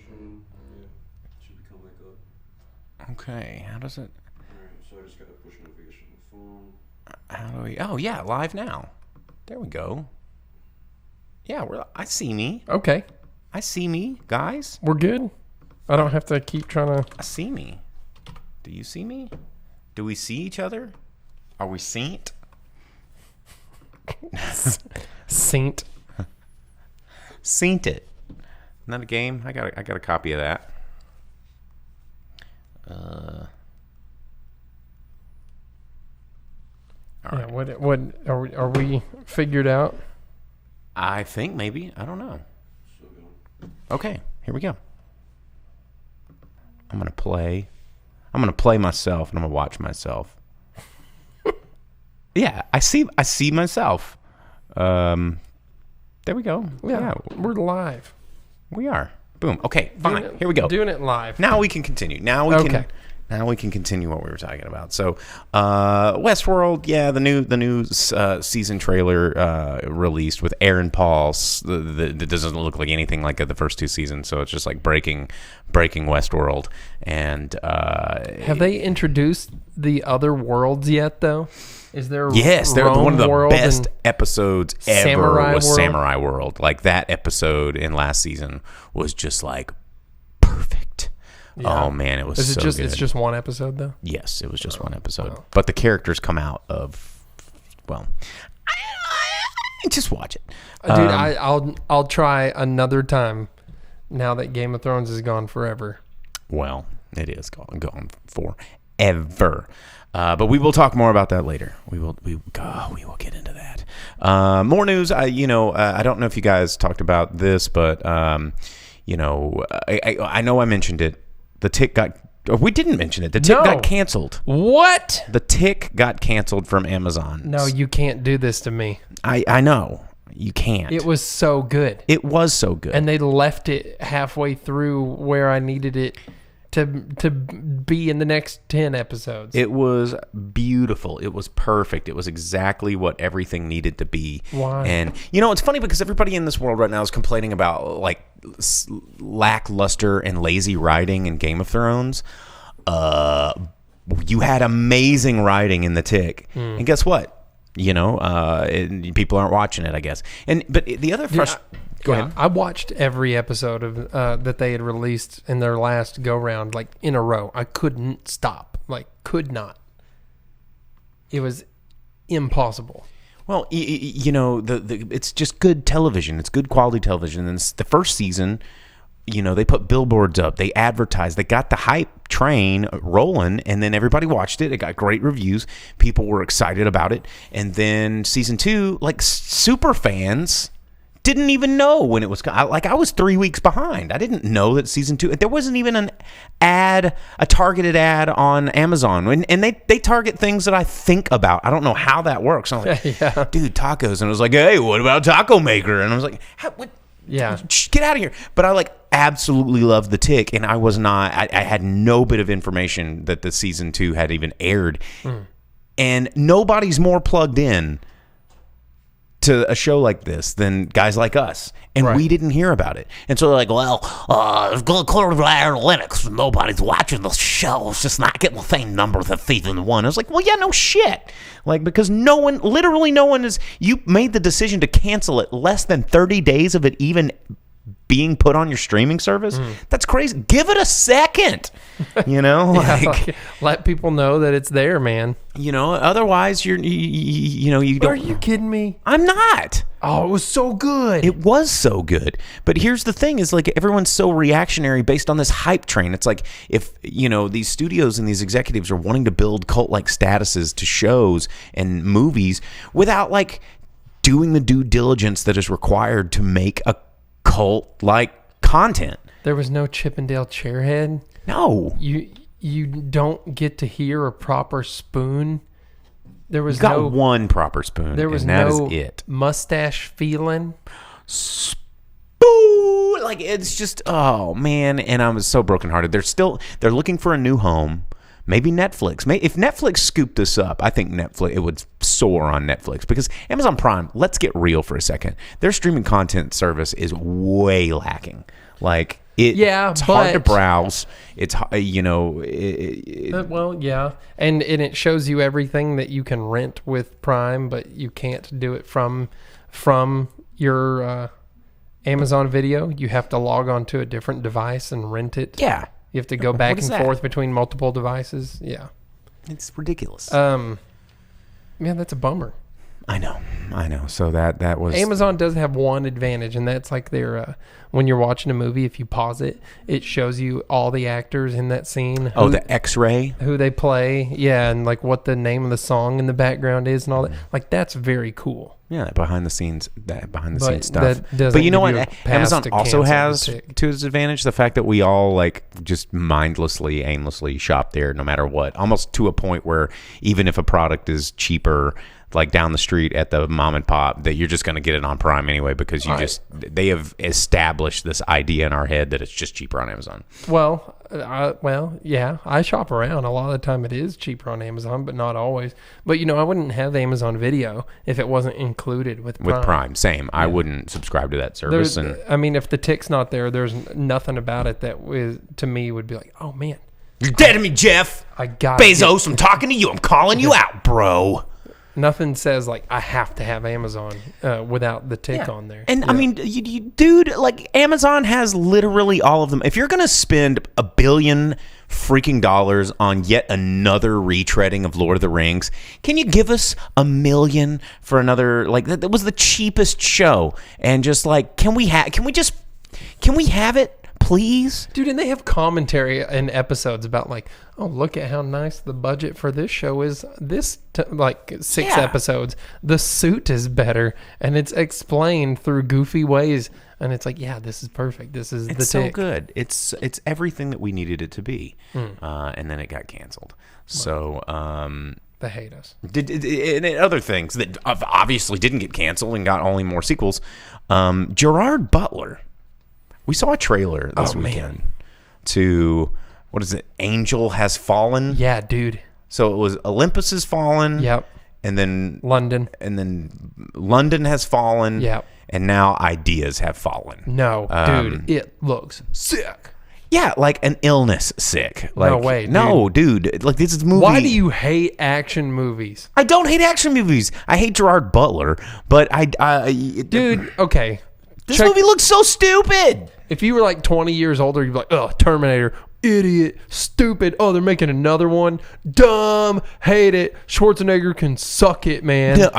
Yeah, should be coming back up. Okay, how does it? Alright, so I just got to push notification on the phone. How do we? Oh yeah, live now. There we go. Yeah, I see me. Okay. I see me, guys. We're good. I don't have to keep trying to. I see me. Do you see me? Do we see each other? Are we synced? Saint. Synced it. Isn't that a game? I got a copy of that. All Yeah. right. What are we figured out? I think maybe. I don't know. Still going. Okay, here we go. I'm gonna play myself, and I'm gonna watch myself. Yeah, I see myself. There we go. Yeah, we're live. We are. Boom. Okay, fine. Here we go. Doing it live. Now we can continue. Now we can continue what we were talking about. So, Westworld, yeah, the new season trailer released with Aaron Paul. That doesn't look like anything like the first two seasons. So it's just like breaking Westworld. And have they introduced the other worlds yet? Though, is there? Yes, they're one of the World best episodes ever. Samurai was World? Samurai World. Like that episode in last season was just like perfect. Yeah. Oh man, it was Is it so just? good. It's just one episode though. Yes, it was just one episode. wow. But the characters come out of, well, I just watch it. Dude, I'll try another time. Now that Game of Thrones is gone forever. Well, it is gone forever. But we will talk more about that later. We will get into that. More news. I don't know if you guys talked about this, but I know I mentioned it. The Tick got. We didn't mention it. The Tick got canceled. What? The Tick got canceled from Amazon. No, you can't do this to me. I know you can't. It was so good. It was so good. And they left it halfway through where I needed it to be in the next 10 episodes. It was beautiful. It was perfect. It was exactly what everything needed to be. Why? And it's funny because everybody in this world right now is complaining about like lackluster and lazy writing in Game of Thrones. You had amazing writing in The Tick, and guess what? People aren't watching it, I guess. But the other Go ahead. I watched every episode of that they had released in their last go round, like in a row. I couldn't stop, could not. It was impossible. Well, it's just good television. It's good quality television. And the first season, they put billboards up, they advertised, they got the hype train rolling, and then everybody watched it. It got great reviews. People were excited about it. And then season 2, like super fans didn't even know when it was. I was 3 weeks behind. I didn't know that season 2. There wasn't even a targeted ad on Amazon, and they target things that I think about. I don't know how that works. I'm like, Yeah. dude, tacos, and it was like, hey, what about Taco Maker? And I was like, what? Yeah. Get out of here. But I absolutely loved The Tick, and I was not. I had no bit of information that the season 2 had even aired, and nobody's more plugged in to a show like this than guys like us, and we didn't hear about it. And so they're like, well, according to analytics, nobody's watching the show. It's just not getting the same numbers as season 1. I was like, well, yeah, no shit. Because literally no one is. You made the decision to cancel it less than 30 days of it even being put on your streaming service. That's crazy. Give it a second. Let people know that it's there, man. Otherwise you don't. Are you kidding me? I'm not. Oh, it was so good. It was so good. But here's the thing is everyone's so reactionary based on this hype train. It's like if, these studios and these executives are wanting to build cult-like statuses to shows and movies without doing the due diligence that is required to make a cult-like content. There was no Chippendale Chairhead. No. You don't get to hear a proper spoon. There was you got one proper spoon. There was and that no is it. Mustache feeling. Spoon. It's just, oh man. And I was so brokenhearted. They're looking for a new home. Maybe Netflix. If Netflix scooped this up, I think it would soar on Netflix, because Amazon Prime, let's get real for a second. Their streaming content service is way lacking. Like Yeah, it's hard to but- browse. It's Well, yeah, and it shows you everything that you can rent with Prime, but you can't do it from your Amazon Video. You have to log on to a different device and rent it. yeah, You have to go back is and that? forth between multiple devices. Yeah. it's ridiculous. Yeah, that's a bummer. I know. So that was Amazon does have one advantage, and that's like their when you're watching a movie, if you pause it, it shows you all the actors in that scene. the X-ray. Who they play, yeah, and like what the name of the song in the background is and all that. Like that's very cool. Yeah, behind the scenes But stuff. that doesn't But you know give what? you a pass Amazon to also cancel has the tick. to its advantage the fact that we all like just mindlessly, aimlessly shop there no matter what. Almost to a point where even if a product is cheaper, like down the street at the mom and pop, that you're just going to get it on Prime anyway because they have established this idea in our head that it's just cheaper on Amazon. Well, yeah, I shop around. A lot of the time it is cheaper on Amazon, but not always. But, I wouldn't have Amazon Video if it wasn't included with Prime. With Prime, same. I wouldn't subscribe to that service. I mean, if the tick's not there, there's nothing about it that to me would be like, oh, man, You're dead to me, Jeff. I got Bezos, I'm talking to you. I'm calling you out, bro. Nothing says like I have to have Amazon without the tick on there. And I mean, dude, like Amazon has literally all of them. If you're going to spend $1 billion freaking dollars on yet another retreading of Lord of the Rings, can you give us $1 million for another? Like that was the cheapest show. And just like, can we have it? Please, Dude, and they have commentary in episodes about like, oh, look at how nice the budget for this show is. Like 6 Yeah. episodes, the suit is better, and it's explained through goofy ways. And it's like, yeah, this is perfect. This is the it's so tick. good. It's everything that we needed it to be. And then it got canceled. So, They hate us. and other things that obviously didn't get canceled and got only more sequels. Gerard Butler. We saw a trailer this weekend to, what is it? Angel Has Fallen. Yeah, dude. So it was Olympus Has Fallen. Yep. And then London. London Has Fallen. Yep. And now Ideas Have Fallen. No, dude, it looks sick. Yeah, like an illness sick. Like, No way, dude. No, dude. Like this is a movie. Why do you hate action movies? I don't hate action movies. I hate Gerard Butler, but Dude, okay. this movie looks so stupid. If you were like 20 years older, you'd be like, oh, Terminator, idiot, stupid. Oh, they're making another one. Dumb, hate it. Schwarzenegger can suck it, man. No,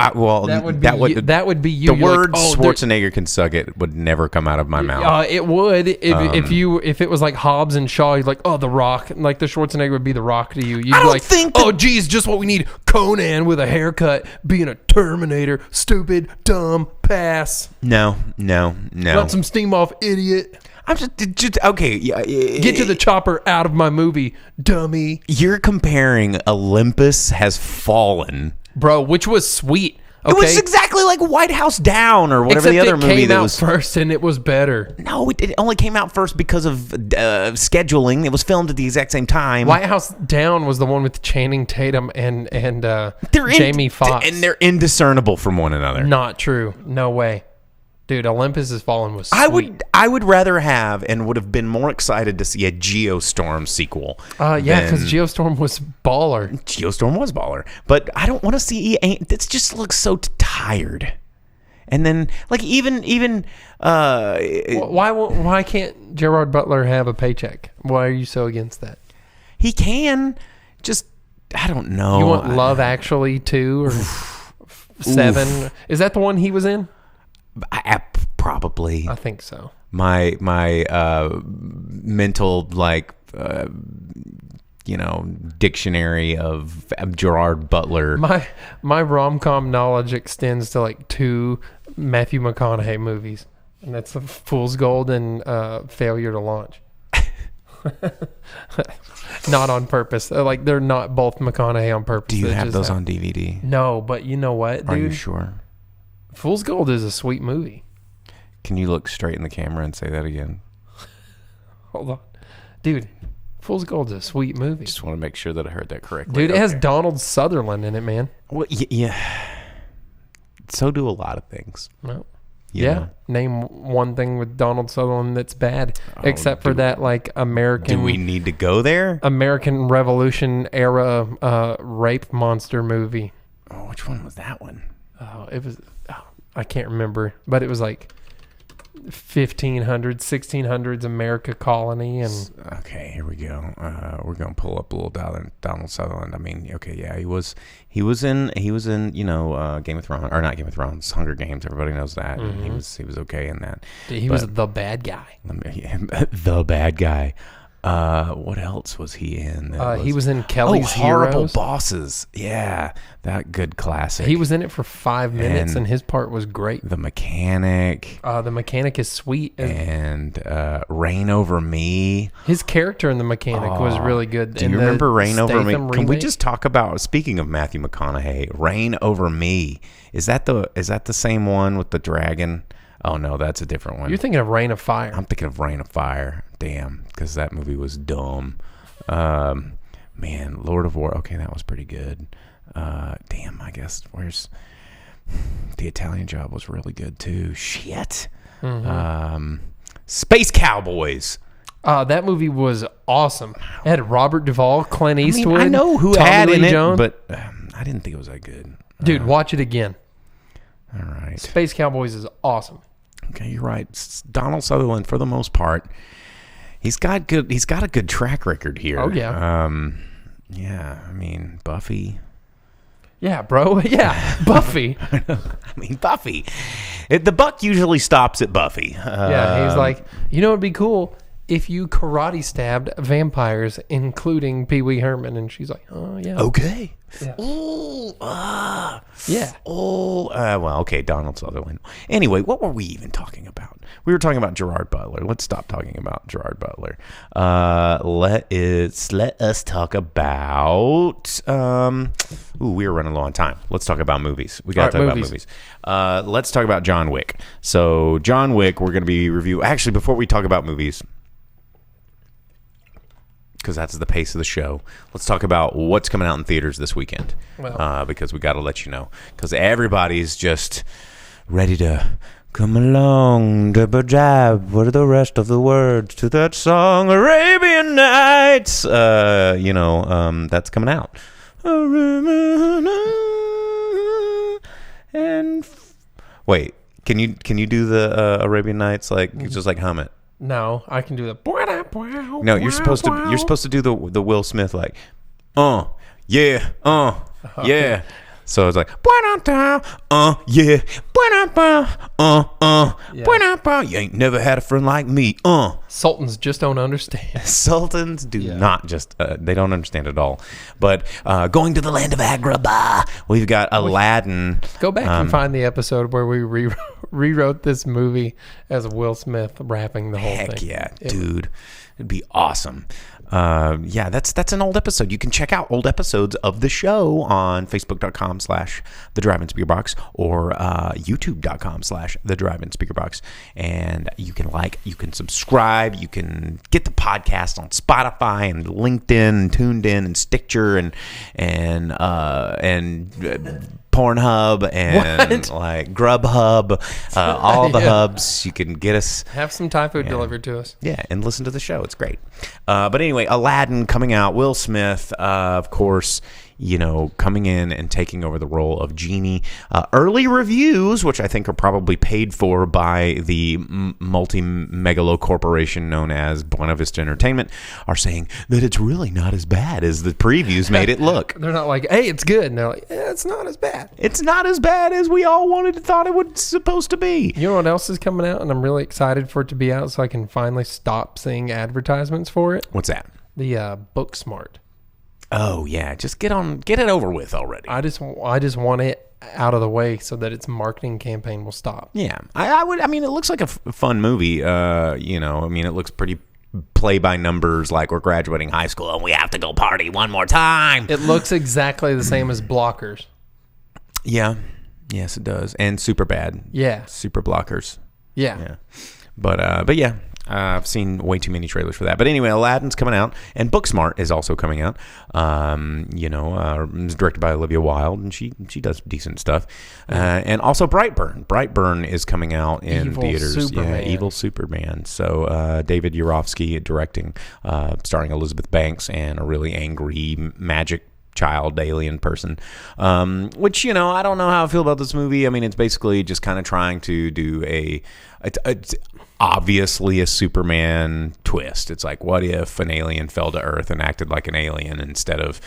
that would be you. The You're word like, oh, they're- Schwarzenegger can suck it would never come out of my mouth. It would if it was like Hobbs and Shaw. You'd like, oh, The Rock, like the Schwarzenegger would be The Rock to you. You'd be don't like, think oh, geez, just what we need. Conan with a haircut, being a Terminator, stupid, dumb, pass. No. Let some steam off, idiot. I'm just okay. Yeah, Get to the chopper out of my movie, dummy. You're comparing Olympus Has Fallen. Bro, which was sweet. Okay? It was exactly like White House Down or whatever Except the other it movie came that out was first, and it was better. No, it only came out first because of scheduling. It was filmed at the exact same time. White House Down was the one with Channing Tatum and Jamie Foxx. And they're indiscernible from one another. Not true. No way. Dude, Olympus Has Fallen was sweet. I would rather have and would have been more excited to see a Geostorm sequel. Yeah, because Geostorm was baller. Geostorm was baller, but I don't want to see. It just looks so tired. And then, like even Why can't Gerard Butler have a paycheck? Why are you so against that? he can just. I don't know. You want Love Actually 2 or 7? Is that the one he was in? Probably. I think so. My mental dictionary of Gerard Butler. My rom-com knowledge extends to like 2 Matthew McConaughey movies, and that's Fool's Gold and Failure to Launch. Not on purpose. Like they're not both McConaughey on purpose. Do you They have just those on DVD? No, but you know what, dude? Are you sure? Fool's Gold is a sweet movie. Can you look straight in the camera and say that again? Hold on. Dude, Fool's Gold is a sweet movie. Just want to make sure that I heard that correctly. Dude, it has Donald Sutherland in it, man. Well, yeah. So do a lot of things. Well, you Yeah. know? Name one thing with Donald Sutherland that's bad, except for that like American. Do we need to go there? American Revolution era rape monster movie? Oh, which one was that one? Oh, it was. Oh, I can't remember, but it was like 1500s, 1600s America colony, and Okay, here we go. We're gonna pull up a little Donald Sutherland. I mean, okay, yeah, he was in Game of Thrones, or not Game of Thrones, Hunger Games. Everybody knows that. And he was okay in that. he was the bad guy. The bad guy. What else was he in? He was in Kelly's Horrible Heroes. Bosses. Yeah, that good classic. He was in it for 5 minutes, And and his part was great. The Mechanic. The Mechanic is sweet. And Reign Over Me. His character in The Mechanic was really good. Do in you the remember Reign Over Me? Statham Can we remake. just talk about, speaking of Matthew McConaughey, Reign Over Me? Is that the same one with the dragon? Oh no, that's a different one. You're thinking of Reign of Fire. I'm thinking of Reign of Fire. Damn, because that movie was dumb. Man, Lord of War. Okay, that was pretty good. Damn, I guess where's The Italian Job was really good too. Shit. Space Cowboys. That movie was awesome. It had Robert Duvall, Clint Eastwood. I know who Tommy had Lee in Jones. it, but I didn't think it was that good. Dude, watch it again. All right. Space Cowboys is awesome. Okay, you're right. Donald Sutherland, for the most part, he's got a good track record here. Oh, yeah. Yeah. I mean, Buffy. Yeah, bro. Yeah, Buffy. Buffy. The buck usually stops at Buffy. Yeah, he's like, you know, it'd be cool if you karate stabbed vampires, including Pee Wee Herman, and she's like, oh yeah, Okay. Yeah. Ooh, yeah. well, okay, Donald Sutherland. Anyway, what were we even talking about? We were talking about Gerard Butler. Let's stop talking about Gerard Butler. Let us talk about. We are running low on time. Let's talk about movies. We got to talk about movies. Let's talk about John Wick. So, John Wick, we're going to be reviewing. Actually, before we talk about movies, because that's the pace of the show, let's talk about what's coming out in theaters this weekend. Well, Because we got to let you know. Because everybody's just ready to come along, jab. What are the rest of the words to that song, Arabian Nights? That's coming out. And wait, can you do the Arabian Nights, like just like hum it? no, I can do the. No, you're supposed to do the Will Smith, like, yeah, yeah. So it's like, yeah, you ain't never had a friend like me, Sultans just don't understand. Sultans do not just, they don't understand at all. But going to the land of Agrabah, we've got Aladdin. Go back and find the episode where we rewrote this movie as Will Smith rapping the whole thing. Heck yeah, dude. It'd be awesome. That's an old episode. You can check out old episodes of the show on Facebook.com/The Drive-In Speakerbox or YouTube.com/The Drive-In Speakerbox. And you can subscribe. You can get the podcast on Spotify and LinkedIn and Tuned In and Stitcher and Pornhub and like Grubhub, all the hubs. You can get us. Have some Thai food delivered to us. Yeah, and listen to the show. It's great. But anyway, Aladdin coming out. Will Smith, of course, coming in and taking over the role of Genie. Early reviews, which I think are probably paid for by the multi-megalo corporation known as Buena Vista Entertainment, are saying that it's really not as bad as the previews made it look. They're not like, hey, it's good. And they're like, it's not as bad. It's not as bad as we all thought it was supposed to be. You know what else is coming out? And I'm really excited for it to be out so I can finally stop seeing advertisements for it. What's that? The Booksmart. Oh yeah, just get it over with already. I just want it out of the way so that its marketing campaign will stop. Yeah, I would. I mean, it looks like a fun movie. It looks pretty play by numbers, like we're graduating high school and we have to go party one more time. It looks exactly the same as Blockers. Yeah, yes, it does, and Super Bad. Yeah, Super Blockers. yeah. But yeah. I've seen way too many trailers for that. But anyway, Aladdin's coming out, and Booksmart is also coming out. It's directed by Olivia Wilde, and she does decent stuff. And also Brightburn. Brightburn is coming out in Evil theaters. Superman. Yeah, Evil Superman. So David Yarovsky directing, starring Elizabeth Banks and a really angry magic child alien person, which I don't know how I feel about this movie. I mean, it's basically just kind of trying to do it's obviously a Superman twist. It's like, what if an alien fell to Earth and acted like an alien instead of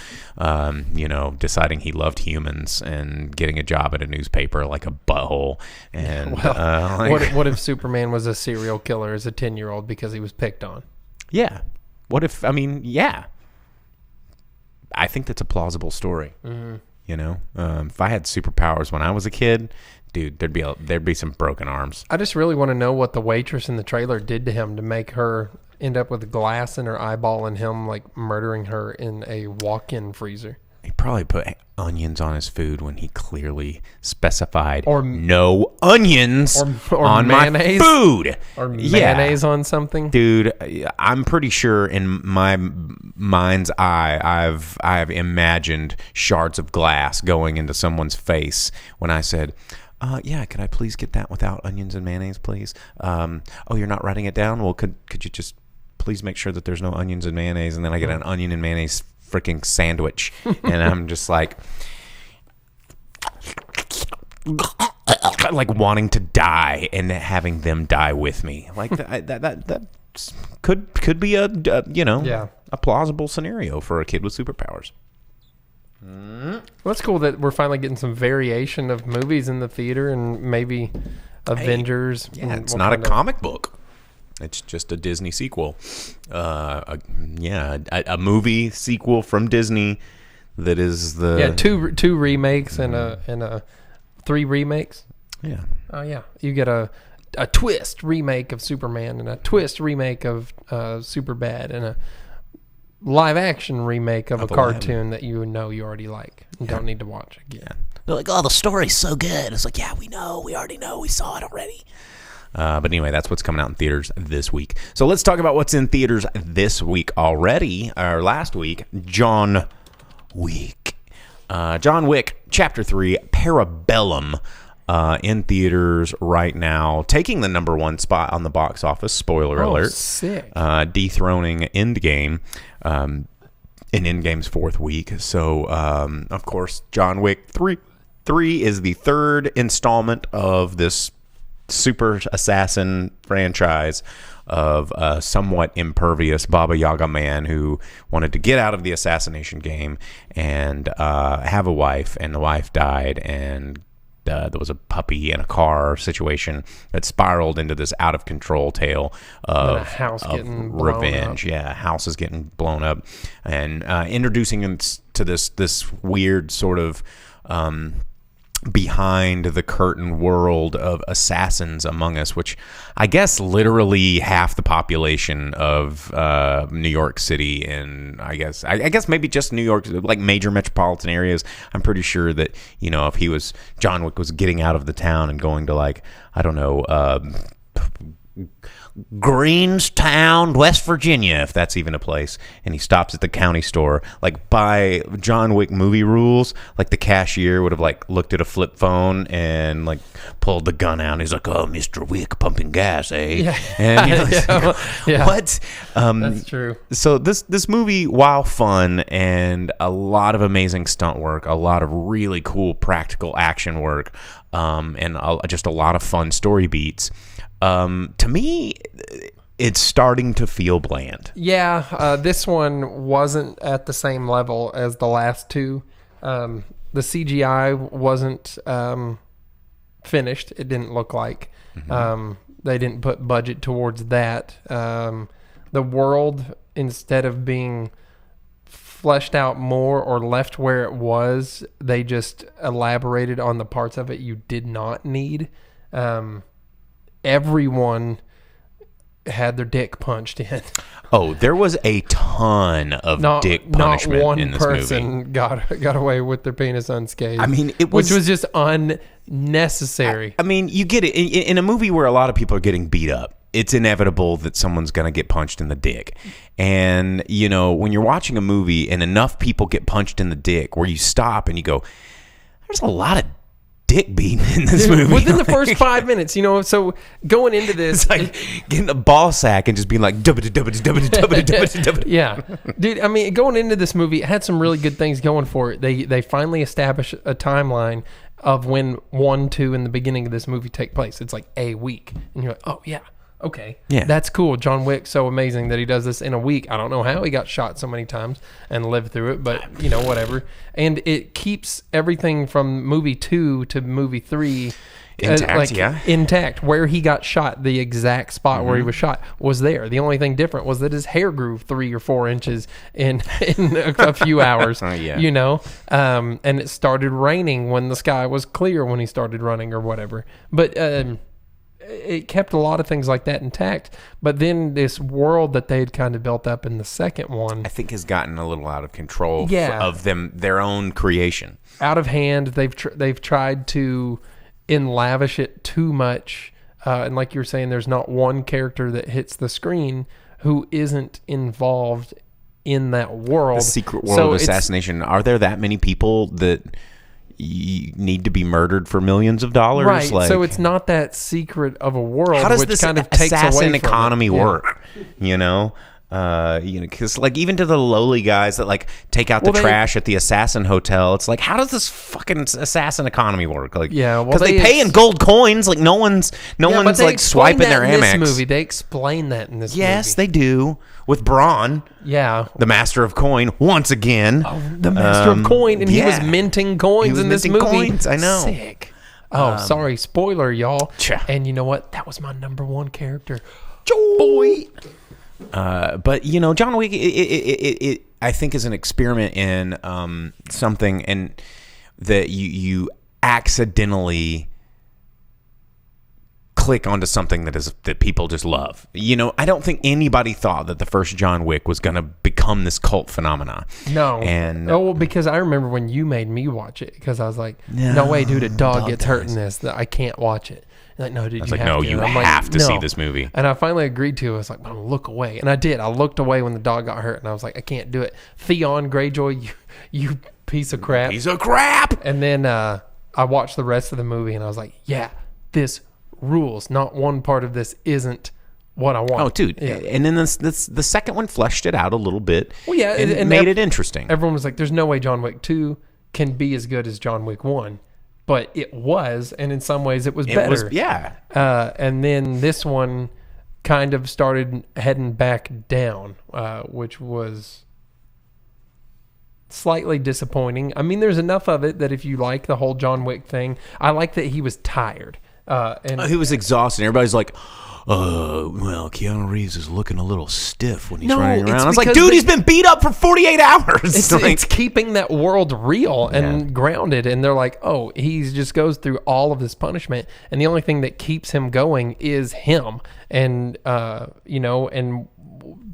deciding he loved humans and getting a job at a newspaper like a butthole. And what if Superman was a serial killer as a 10-year-old because he was picked on? Yeah. What if, I think that's a plausible story. Mm-hmm. If I had superpowers when I was a kid, dude, there'd be some broken arms. I just really want to know what the waitress in the trailer did to him to make her end up with glass in her eyeball and him like murdering her in a walk-in freezer. He probably put onions on his food when he clearly specified no onions on mayonnaise, my food. Or mayonnaise on something. Dude, I'm pretty sure in my mind's eye, I've imagined shards of glass going into someone's face when I said, could I please get that without onions and mayonnaise, please? You're not writing it down? Well, could you just please make sure that there's no onions and mayonnaise? And then I get an onion and mayonnaise freaking sandwich, and I'm just like wanting to die and having them die with me. Like that could be a plausible scenario for a kid with superpowers. Well, it's cool that we're finally getting some variation of movies in the theater, and maybe Avengers. Yeah, it's not a comic book. It's just a Disney sequel. A movie sequel from Disney that is two remakes and a 3 remakes. Yeah. Oh yeah, you get a twist remake of Superman and a twist remake of Superbad and a live action remake of a cartoon that you already like and don't need to watch again. Yeah. They're like, oh, the story's so good. It's like, yeah, we already know, we saw it already. But anyway, that's what's coming out in theaters this week. So let's talk about what's in theaters this week already, or last week. John Wick. John Wick, Chapter 3, Parabellum, in theaters right now, taking the number 1 spot on the box office. Spoiler alert. Sick. Dethroning Endgame. In Endgame's 4th week. So, of course, John Wick 3 is the 3rd installment of this super assassin franchise of a somewhat impervious Baba Yaga man who wanted to get out of the assassination game and have a wife, and the wife died, and there was a puppy in a car situation that spiraled into this out of control tale of revenge. Yeah, house is getting blown up, and introducing him to this weird sort of behind the curtain world of assassins among us, which I guess literally half the population of New York City, and I guess maybe just New York, like major metropolitan areas. I'm pretty sure that if John Wick was getting out of the town and going to Greenstown, West Virginia, if that's even a place, and he stops at the county store, like by John Wick movie rules, like the cashier would have looked at a flip phone and pulled the gun out, and he's like, "Oh, Mr. Wick pumping gas, eh?" Yeah. And what? That's true. So this movie, while fun and a lot of amazing stunt work, a lot of really cool practical action work, and just a lot of fun story beats. To me, it's starting to feel bland. Yeah, this one wasn't at the same level as the last two. The CGI wasn't finished. It didn't look like. Mm-hmm. They didn't put budget towards that. The world, instead of being fleshed out more or left where it was, they just elaborated on the parts of it you did not need. Everyone had their dick punched in. Oh, there was a ton of dick punishment in this movie. Not one person got away with their penis unscathed. I mean, which was just unnecessary. I mean, you get it in a movie where a lot of people are getting beat up. it's inevitable that someone's going to get punched in the dick. And, you know, when you're watching a movie and enough people get punched in the dick where you stop and you go, there's a lot of dick beating in this movie. Within the first 5 minutes, you know, so going into this. It's like getting a ball sack and just being like, yeah. Dude, I mean, going into this movie, it had some really good things going for it. They finally established a timeline of when 1, 2 in the beginning of this movie take place. It's like a week. And you're like, oh, yeah. Okay. Yeah. That's cool. John Wick, so amazing that he does this in a week. I don't know how he got shot so many times and lived through it, but, you know, whatever. And it keeps everything from movie 2 to movie 3 intact, intact. Where he got shot, the exact spot where he was shot was there. The only thing different was that his hair grew 3 or 4 inches in a few hours. You know, and it started raining when the sky was clear when he started running or whatever. But it kept a lot of things like that intact. But then this world that they had kind of built up in the second one, I think, has gotten a little out of control of their own creation. Out of hand. They've tried to lavish it too much. And like you were saying, there's not one character that hits the screen who isn't involved in that world. The secret world of assassination. Are there that many people that need to be murdered for millions of dollars? Right. Like, so it's not that secret of a world. how does which this kind of takes assassin away from economy it. work? You know, because like even to the lowly guys that like take out the trash at the assassin hotel, it's like, how does this fucking assassin economy work? Like, because they pay in gold coins. Like no one's like swiping their Amex. Movie. They explain that in this movie. Yes, they do. With Braun, the master of coin, once again. Oh, the master of coin, and he was minting coins in this movie. Coins, I know. Sick. Oh, sorry, spoiler, y'all. Cha. And you know what? That was my number one character. Boy. But you know, John Wick, it I think is an experiment in something, and that you accidentally click onto something that people just love. You know, I don't think anybody thought that the first John Wick was going to become this cult phenomenon. No. And because I remember when you made me watch it, because I was like, no way, dude, a dog gets hurt in this. I can't watch it. You're like, no, dude, you have to see this movie. And I finally agreed to it. I was like, I'm gonna look away. And I did. I looked away when the dog got hurt, and I was like, I can't do it. Theon Greyjoy, you piece of crap. Piece of crap. And then I watched the rest of the movie, and I was like, yeah, this rules. Not one part of this isn't what I want. Oh, dude. Yeah. And then the second one fleshed it out a little bit. Well, yeah. And made it interesting. Everyone was like, there's no way John Wick 2 can be as good as John Wick 1. But it was, and in some ways it was better. And then this one kind of started heading back down, which was slightly disappointing. I mean, there's enough of it that if you like the whole John Wick thing, I like that he was tired. And he was exhausted. Everybody's like, well, Keanu Reeves is looking a little stiff when he's running around. I was like, dude, he's been beat up for 48 hours. It's keeping that world real and grounded. And they're like, oh, he just goes through all of this punishment, and the only thing that keeps him going is him. And, you know, and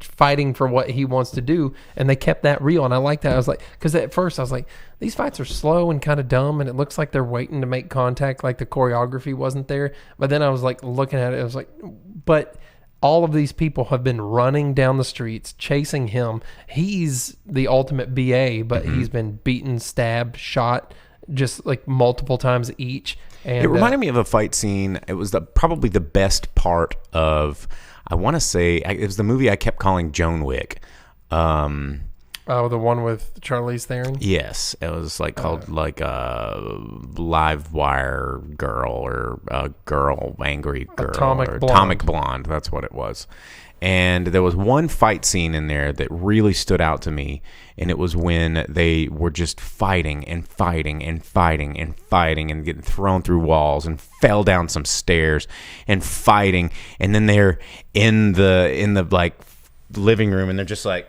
fighting for what he wants to do. And they kept that real. And I like that. I was like, because at first I was like, these fights are slow and kind of dumb, and it looks like they're waiting to make contact, like the choreography wasn't there. But then I was like looking at it, I was like, but all of these people have been running down the streets chasing him. He's the ultimate BA, but he's been beaten, stabbed, shot just like multiple times each. And it reminded me of a fight scene. It was probably the best part of, I want to say, it was the movie I kept calling Joan Wick. Oh, the one with Charlize Theron? Yes. It was like called like a Live Wire Girl, or a Girl, Angry Girl. Atomic Blonde. That's what it was. And there was one fight scene in there that really stood out to me, and it was when they were just fighting and fighting and fighting and fighting and getting thrown through walls and fell down some stairs and fighting, and then they're in the like living room, and they're just like,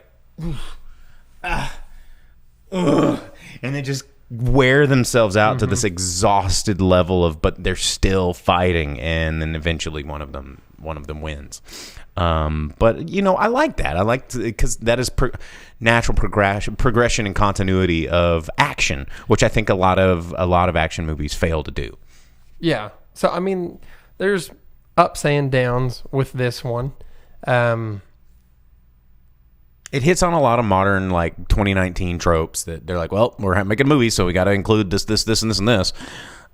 and they just wear themselves out to this exhausted level of, but they're still fighting, and then eventually one of them wins. But you know, I like that. I like, because that is natural progression and continuity of action, which I think a lot of action movies fail to do. Yeah. So I mean, there's ups and downs with this one. It hits on a lot of modern, like 2019 tropes that they're like, well, we're making a movie, so we got to include this, and this, and this.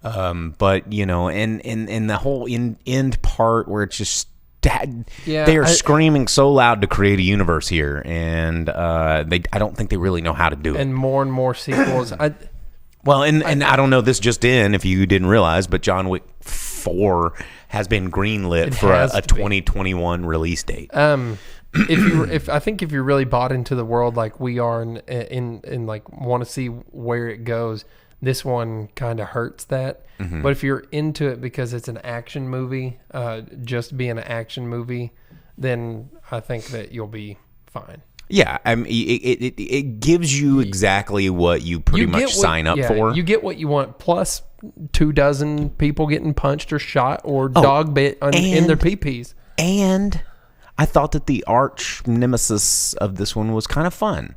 But you know, and the whole end part where it's just they are screaming so loud to create a universe here, and I don't think they really know how to do it. And more sequels. Well, and I don't know this just in, if you didn't realize, but John Wick 4 has been greenlit for a 2021 release date. If I think if you're really bought into the world like we are and like want to see where it goes, this one kind of hurts that. Mm-hmm. But if you're into it because it's an action movie, just being an action movie, then I think that you'll be fine. Yeah, I mean, it gives you exactly what you pretty much sign up for. You get what you want, plus 24 people getting punched or shot or dog bit in their pee-pees. And I thought that the arch nemesis of this one was kind of fun.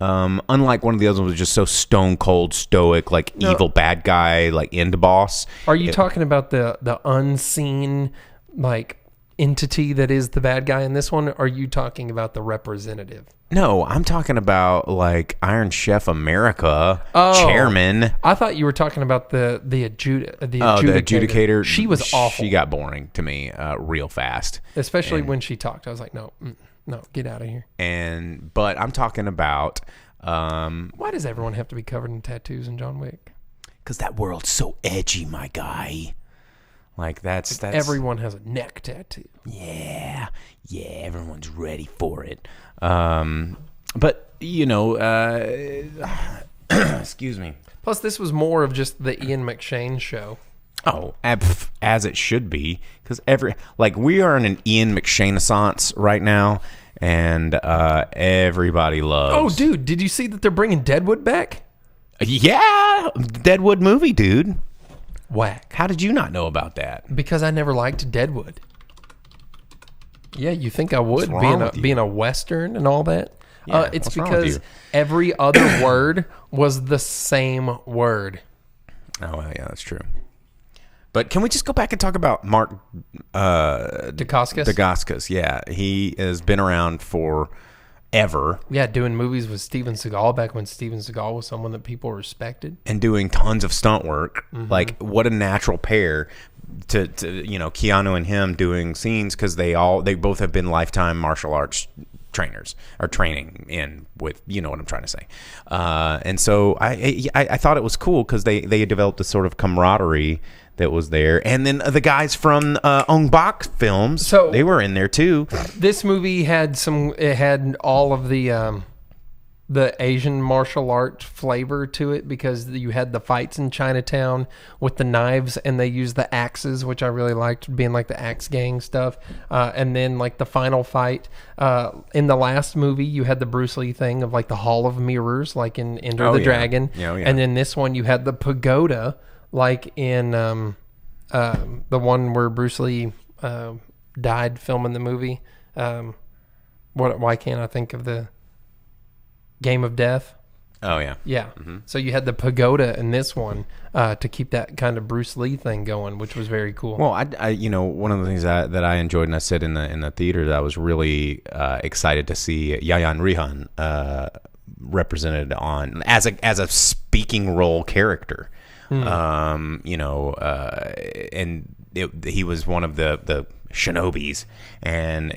Unlike one of the others, was just so stone cold, stoic, like evil bad guy, like end boss. Are you talking about the unseen, like, entity that is the bad guy in this one? Or are you talking about the representative? No, I'm talking about like Iron Chef America chairman. I thought you were talking about the adjudicator. She was awful. She got boring to me real fast, especially when she talked. I was like, no, get out of here. But I'm talking about why does everyone have to be covered in tattoos in John Wick? Because that world's so edgy, my guy. Like that's everyone has a neck tattoo. Yeah, everyone's ready for it. But you know, excuse me. Plus, this was more of just the Ian McShane show. Oh, as it should be, because we are in an Ian McShane-assance right now, and everybody loves. Oh, dude, did you see that they're bringing Deadwood back? Yeah, Deadwood movie, dude. Whack. How did you not know about that? Because I never liked Deadwood. Yeah, you think I would, being a Western and all that? Yeah, it's because every other word was the same word. Oh, well, yeah, that's true. But can we just go back and talk about Mark Dacascos? Dacascos, yeah. He has been around forever. Yeah, doing movies with Steven Seagal back when Steven Seagal was someone that people respected. And doing tons of stunt work. Mm-hmm. Like, what a natural pair to Keanu and him doing scenes, because they both have been lifetime martial arts trainers or training in with, you know what I'm trying to say. And so I thought it was cool because they had developed a sort of camaraderie that was there. And then the guys from Ong Bak films, so they were in there too. This movie had all of the Asian martial art flavor to it, because you had the fights in Chinatown with the knives, and they used the axes, which I really liked, being like the axe gang stuff. And then like the final fight in the last movie, you had the Bruce Lee thing of like the Hall of Mirrors, like in Enter the Dragon. Yeah. And then this one, you had the pagoda, like in the one where Bruce Lee died filming the movie. Why can't I think of the Game of Death? Oh, yeah. Yeah. Mm-hmm. So you had the pagoda in this one to keep that kind of Bruce Lee thing going, which was very cool. Well, I one of the things that I enjoyed, and I said in the theater, that I was really excited to see Yayan Rihan represented on as a speaking role character. And he was one of the shinobis, and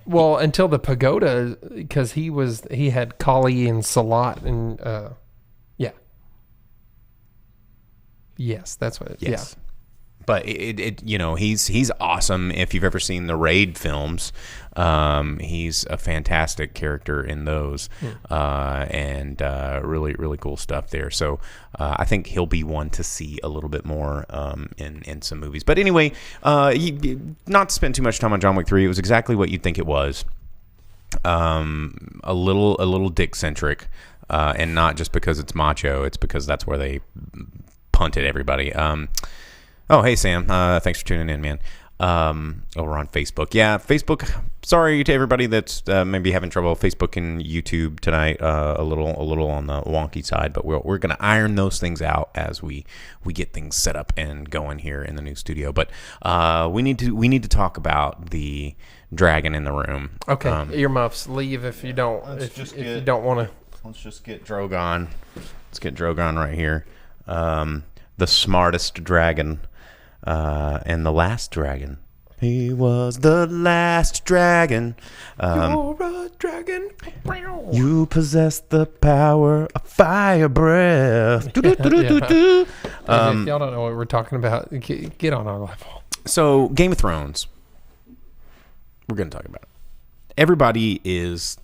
well, until the pagoda, because he had Kali and Salat, and yes, that's what. Yes. Yeah. But he's awesome. If you've ever seen the Raid films, he's a fantastic character in those, and really, really cool stuff there. So I think he'll be one to see a little bit more in some movies. But anyway, not to spend too much time on John Wick 3, it was exactly what you'd think it was. A little dick-centric, and not just because it's macho. It's because that's where they punted everybody. Oh, hey, Sam. Thanks for tuning in, man. over on Facebook. Yeah, Facebook. Sorry to everybody that's maybe having trouble with Facebook and YouTube tonight. A little on the wonky side, but we're going to iron those things out as we get things set up and going here in the new studio. But we need to talk about the dragon in the room. Okay, earmuffs. Leave if you don't. If you don't want to. Let's just get Drogon. Let's get Drogon right here. The smartest dragon. And the last dragon. He was the last dragon. You're a dragon. You possess the power of fire breath. If y'all don't know what we're talking about, get on our level. So, Game of Thrones. We're going to talk about it. Everybody is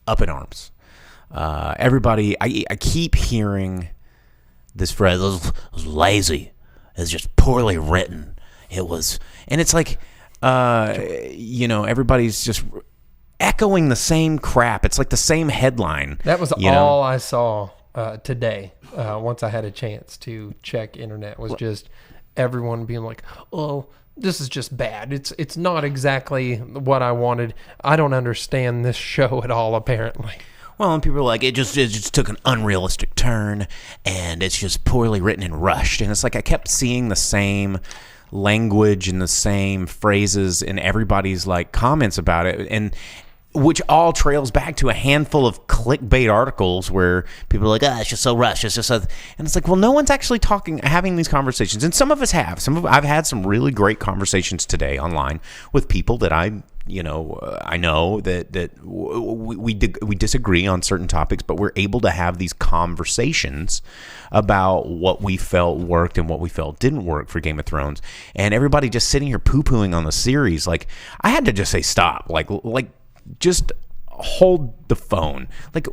up in arms. Everybody, I keep hearing this phrase, it was lazy. It's just poorly written. It was, and it's like, everybody's just echoing the same crap. It's like the same headline. That was all I saw today. Once I had a chance to check internet, was just everyone being like, "Oh, this is just bad. It's not exactly what I wanted. I don't understand this show at all." Apparently. Well, and people are like, it just took an unrealistic turn, and it's just poorly written and rushed. And it's like I kept seeing the same language and the same phrases in everybody's like comments about it, and which all trails back to a handful of clickbait articles where people are like, it's just so rushed. It's just so, and it's like, well, no one's actually having these conversations, and some of us have. I've had some really great conversations today online with people that I know that we disagree on certain topics, but we're able to have these conversations about what we felt worked and what we felt didn't work for Game of Thrones. And everybody just sitting here poo-pooing on the series, like I had to just say stop, like just hold the phone, like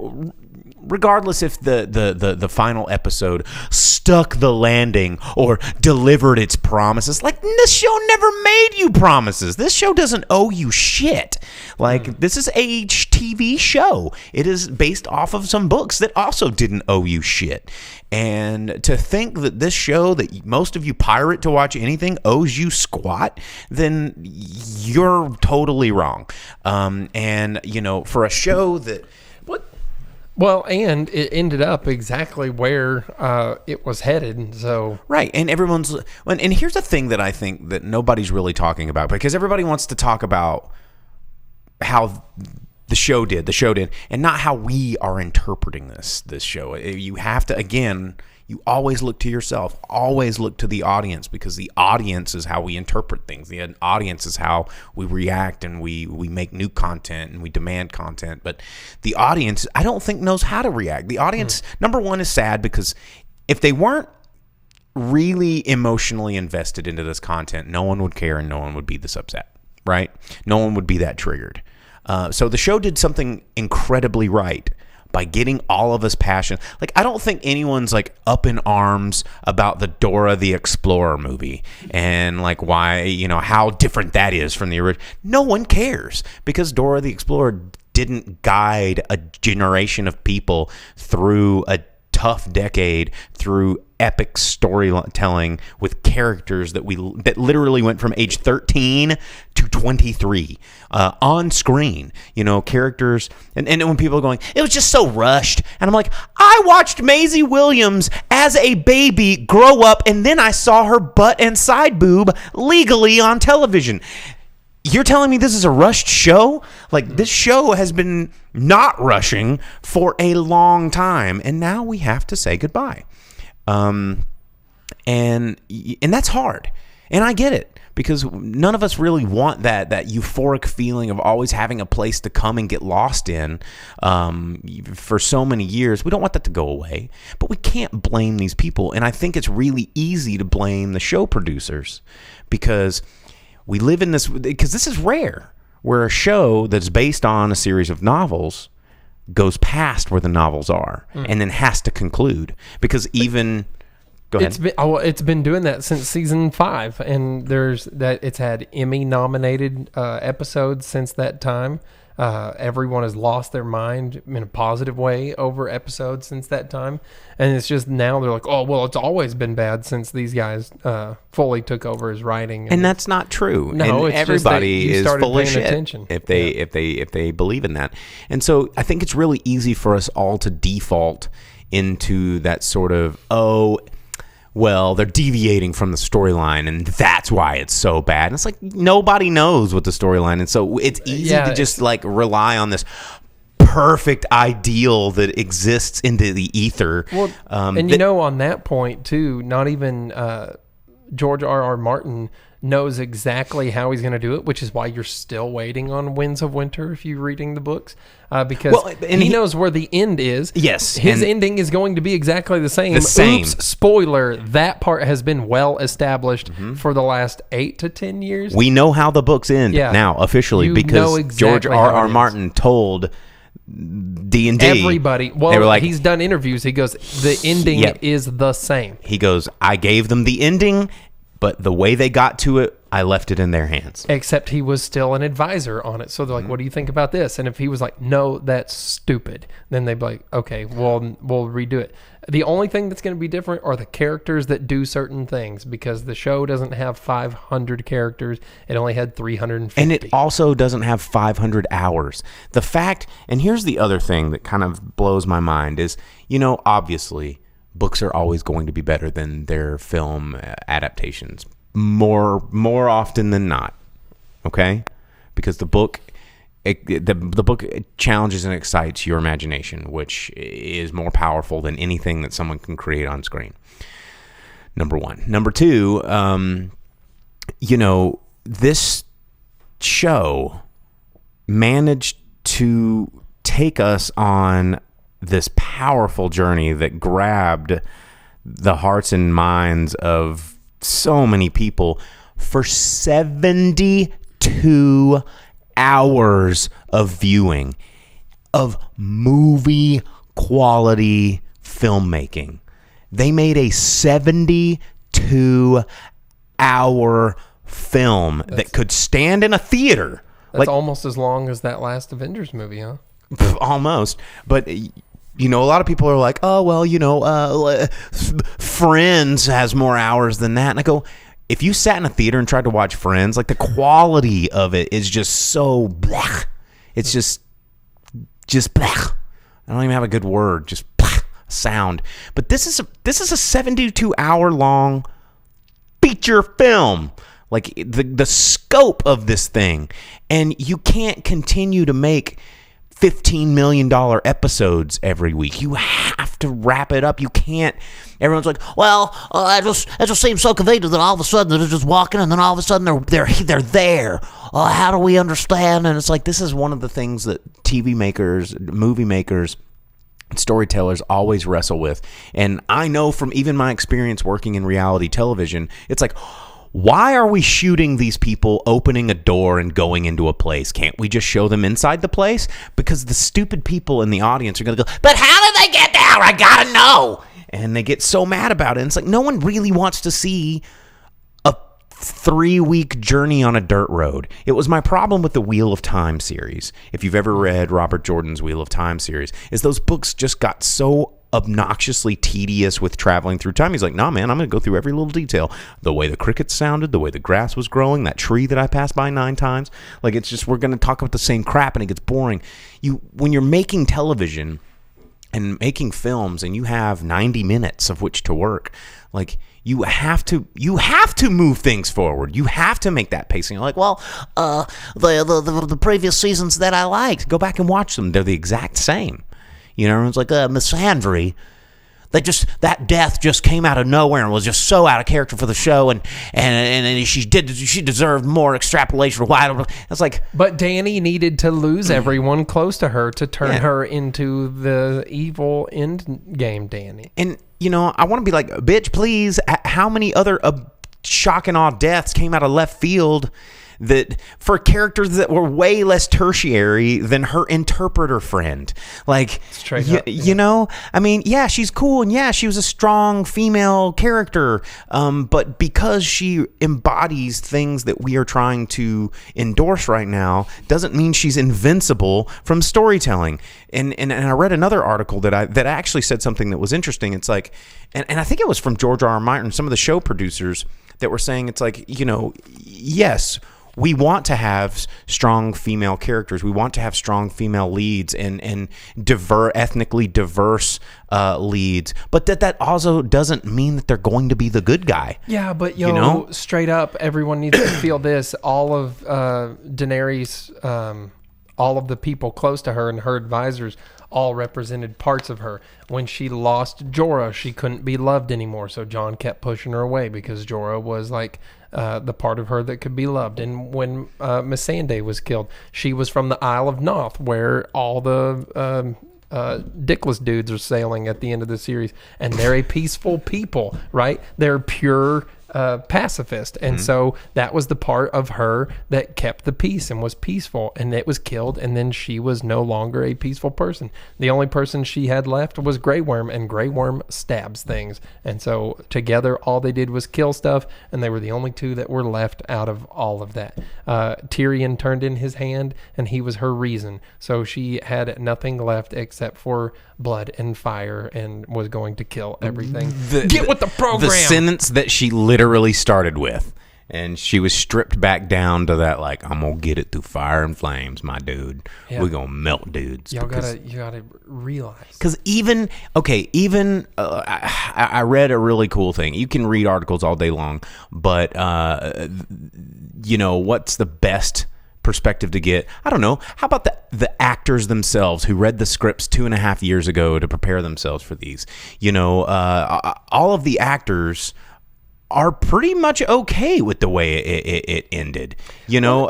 regardless if the final episode stuck the landing or delivered its promises. Like, this show never made you promises. This show doesn't owe you shit. Like, this is a TV show. It is based off of some books that also didn't owe you shit. And to think that this show that most of you pirate to watch anything owes you squat, then you're totally wrong. And for a show that... Well, and it ended up exactly where it was headed. So right, and everyone's and here's the thing that I think that nobody's really talking about, because everybody wants to talk about how the show did, and not how we are interpreting this show. You have to, again, you always look to yourself, always look to the audience, because the audience is how we interpret things. The audience is how we react, and we make new content, and we demand content. But the audience, I don't think, knows how to react. The audience, number one, is sad, because if they weren't really emotionally invested into this content, no one would care and no one would be this upset, right? No one would be that triggered. So the show did something incredibly right by getting all of us passionate. Like, I don't think anyone's like up in arms about the Dora the Explorer movie and like why, how different that is from the original. No one cares, because Dora the Explorer didn't guide a generation of people through a tough decade, through epic storytelling with characters that literally went from age 13 to 23 on screen. Characters, and when people are going, it was just so rushed, and I'm like, I watched Maisie Williams as a baby grow up, and then I saw her butt and side boob legally on television. You're telling me this is a rushed show? Like, this show has been not rushing for a long time, and now we have to say goodbye. And that's hard. And I get it, because none of us really want that euphoric feeling of always having a place to come and get lost in for so many years. We don't want that to go away, but we can't blame these people. And I think it's really easy to blame the show producers, because we live in this, because this is rare, where a show that's based on a series of novels goes past where the novels are and then has to conclude, because even go ahead. It's been doing that since season 5, and it's had Emmy nominated episodes since that time. Everyone has lost their mind in a positive way over episodes since that time. And it's just now they're like, oh, well, it's always been bad since these guys fully took over his writing. And that's not true. No, and it's just that everybody you is started full of paying shit attention. if they believe in that. And so I think it's really easy for us all to default into that sort of, well, they're deviating from the storyline, and that's why it's so bad. And it's like nobody knows what the storyline is, so it's easy to just like rely on this perfect ideal that exists into the ether. Well, and on that point too, not even George R.R. Martin knows exactly how he's going to do it, which is why you're still waiting on Winds of Winter if you're reading the books, because he knows where the end is. Yes. His ending is going to be exactly the same. Oops, spoiler, that part has been well established for the last 8 to 10 years. We know how the books end now, officially, because George R.R. Martin told D&D. Everybody. Well, they were like, he's done interviews. He goes, the ending is the same. He goes, I gave them the ending, but the way they got to it, I left it in their hands. Except he was still an advisor on it. So they're like, what do you think about this? And if he was like, no, that's stupid, then they'd be like, okay, we'll redo it. The only thing that's going to be different are the characters that do certain things, because the show doesn't have 500 characters. It only had 350. And it also doesn't have 500 hours. The fact, and here's the other thing that kind of blows my mind is, obviously, books are always going to be better than their film adaptations. More often than not, okay? Because the book, the book challenges and excites your imagination, which is more powerful than anything that someone can create on screen. Number one. Number two, this show managed to take us on this powerful journey that grabbed the hearts and minds of so many people for 72 hours of viewing of movie quality filmmaking. They made a 72-hour film that could stand in a theater. That's almost as long as that last Avengers movie, huh? Almost. But a lot of people are like, oh, well, Friends has more hours than that. And I go, if you sat in a theater and tried to watch Friends, like the quality of it is just so blech. It's just blech. I don't even have a good word, just blech sound. But this is a 72-hour long feature film. Like the scope of this thing. And you can't continue to make $15 million episodes every week. You have to wrap it up. You can't. Everyone's like, well, it just seems so convenient that all of a sudden they're just walking, and then all of a sudden they're there. How do we understand? And it's like, this is one of the things that TV makers, movie makers, storytellers always wrestle with. And I know from even my experience working in reality television, it's like, why are we shooting these people opening a door and going into a place? Can't we just show them inside the place? Because the stupid people in the audience are going to go, but how did they get there? I got to know. And they get so mad about it. And it's like, no one really wants to see a 3-week journey on a dirt road. It was my problem with the Wheel of Time series. If you've ever read Robert Jordan's Wheel of Time series, is those books just got so obnoxiously tedious with traveling through time. He's like, nah, man, I'm going to go through every little detail. The way the crickets sounded, the way the grass was growing, that tree that I passed by 9 times. Like, it's just, we're going to talk about the same crap, and it gets boring. When you're making television and making films and you have 90 minutes of which to work, like, you have to move things forward. You have to make that pacing. You're like, well, the previous seasons that I liked, go back and watch them. They're the exact same. Everyone's like, Miss Handry, that death just came out of nowhere and was just so out of character for the show, and she deserved more extrapolation. Why? It's like, but Danny needed to lose everyone close to her to turn her into the evil end game Danny. And I want to be like, bitch, please. How many other shock and awe deaths came out of left field that for characters that were way less tertiary than her interpreter friend. Like, you know, I mean, yeah, she's cool, and yeah, she was a strong female character, but because she embodies things that we are trying to endorse right now, doesn't mean she's invincible from storytelling. And I read another article that actually said something that was interesting. It's like, and I think it was from George R. R. Martin, some of the show producers, that were saying, it's like, you know, yes, we want to have strong female characters. We want to have strong female leads and ethnically diverse leads. But that also doesn't mean that they're going to be the good guy. Yeah, but you know? Straight up, everyone needs to feel this. All of Daenerys, all of the people close to her and her advisors all represented parts of her. When she lost Jorah, she couldn't be loved anymore, so Jon kept pushing her away because Jorah was like the part of her that could be loved. And when Missandei was killed, she was from the Isle of Noth, where all the dickless dudes are sailing at the end of the series, and they're a peaceful people, right? They're pure pacifist, and so that was the part of her that kept the peace and was peaceful, and it was killed, and then she was no longer a peaceful person. The only person she had left was Grey Worm, and Grey Worm stabs things, and so together all they did was kill stuff, and they were the only two that were left out of all of that. Tyrion turned in his hand, and he was her reason, so she had nothing left except for blood and fire, and was going to kill everything. Get with the program! The sentence that she literally started with, and she was stripped back down to that, like, I'm gonna get it through fire and flames, my dude. Yeah. We're gonna melt dudes. You gotta realize, because I read a really cool thing. You can read articles all day long, but you know, what's the best perspective to get? I don't know. How about the actors themselves who read the scripts 2.5 years ago to prepare themselves for these? You know, all of the actors are pretty much okay with the way it ended. You know,